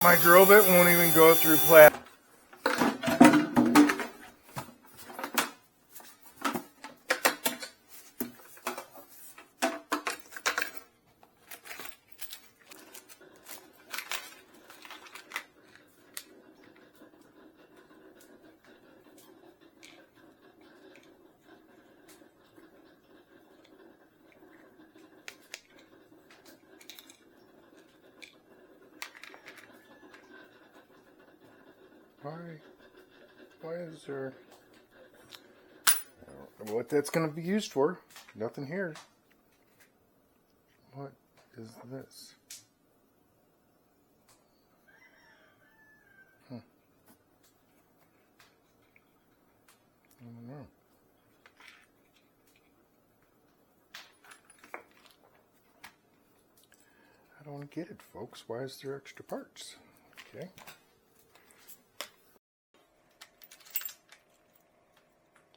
My drill bit won't even go through plastic. Why is there... I don't know what that's going to be used for. Nothing here. What is this? I don't know. I don't get it, folks. Why is there extra parts? Okay.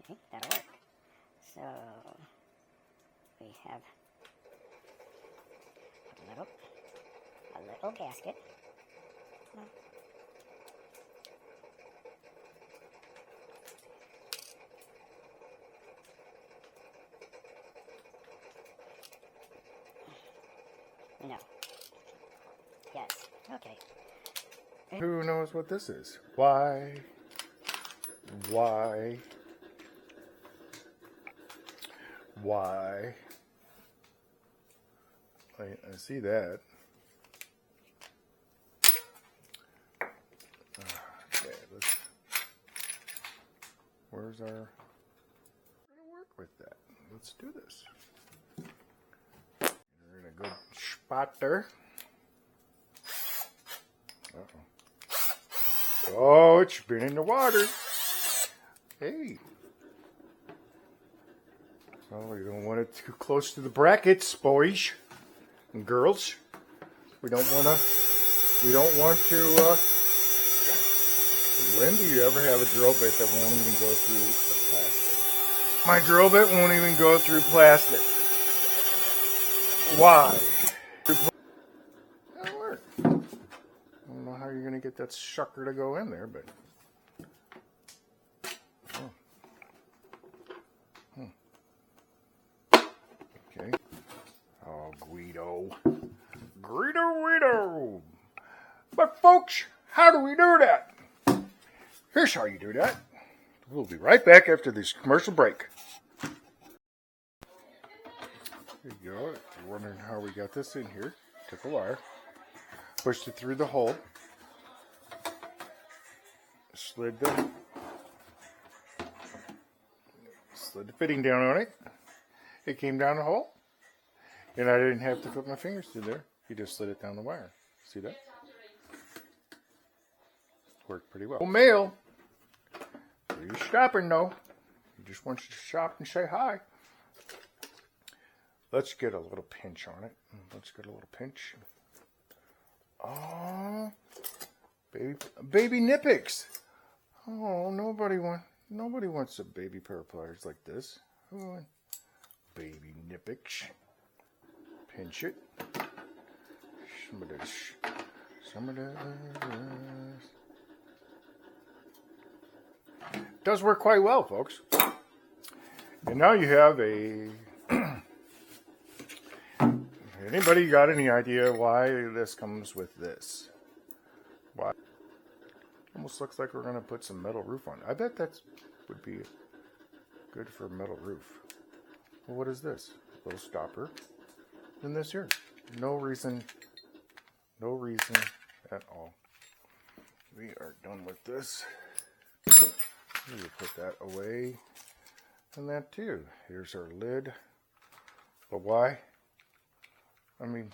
Okay, that'll work. So we have a little gasket. No. Yes. Okay. Who knows what this is? Why? Why? Why? I see that. Okay, where's our... We're gonna work with that. Let's do this. We're in a good spot there. Uh-oh. Oh, it's been in the water. Hey. Well, we don't want it too close to the brackets, boys and girls. We don't want to. When do you ever have a drill bit that won't even go through the plastic? My drill bit won't even go through plastic. Why? That'll work. I don't know how you're going to get that sucker to go in there, but... Okay. Oh, Guido. Guido. But folks, how do we do that? Here's how you do that. We'll be right back after this commercial break. There you go. If you're wondering how we got this in here, took a wire, pushed it through the hole, slid the fitting down on it. It came down the hole, and I didn't have to put my fingers through there. He just slid it down the wire. See that? Worked pretty well. Oh, mail. Are you shopping, though? He just wants you to shop and say hi. Let's get a little pinch on it. Oh, baby Nippics. Oh, nobody wants a baby pair of pliers like this. Oh, baby Nippics. Pinch it. Some of this. Does work quite well, folks. And now you have a... Anybody got any idea why this comes with this? Why? Almost looks like we're going to put some metal roof on it. I bet that would be good for a metal roof. Well, what is this? A little stopper. And this here. No reason at all. We are done with this. We will put that away. And that too. Here's our lid. But why? I mean,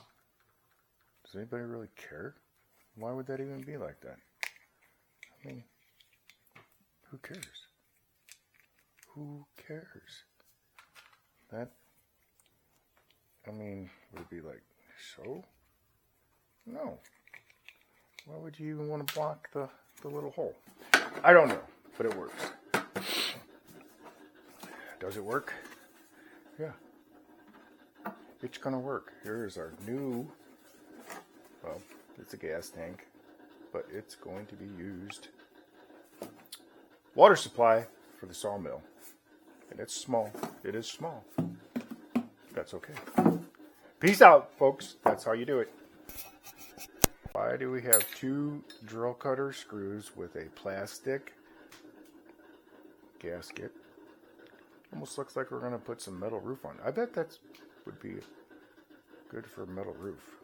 does anybody really care? Why would that even be like that? I mean, who cares? Who cares? That, I mean, would it be like, so? No. Why would you even want to block the little hole? I don't know, but it works. Does it work? Yeah. It's gonna work. Here's our new, well, it's a gas tank. but it's going to be used. Water supply for the sawmill. And it's small. It is small. That's okay. Peace out, folks. That's how you do it. Why do we have 2 drill cutter screws with a plastic gasket? Almost looks like we're going to put some metal roof on. I bet that would be good for a metal roof.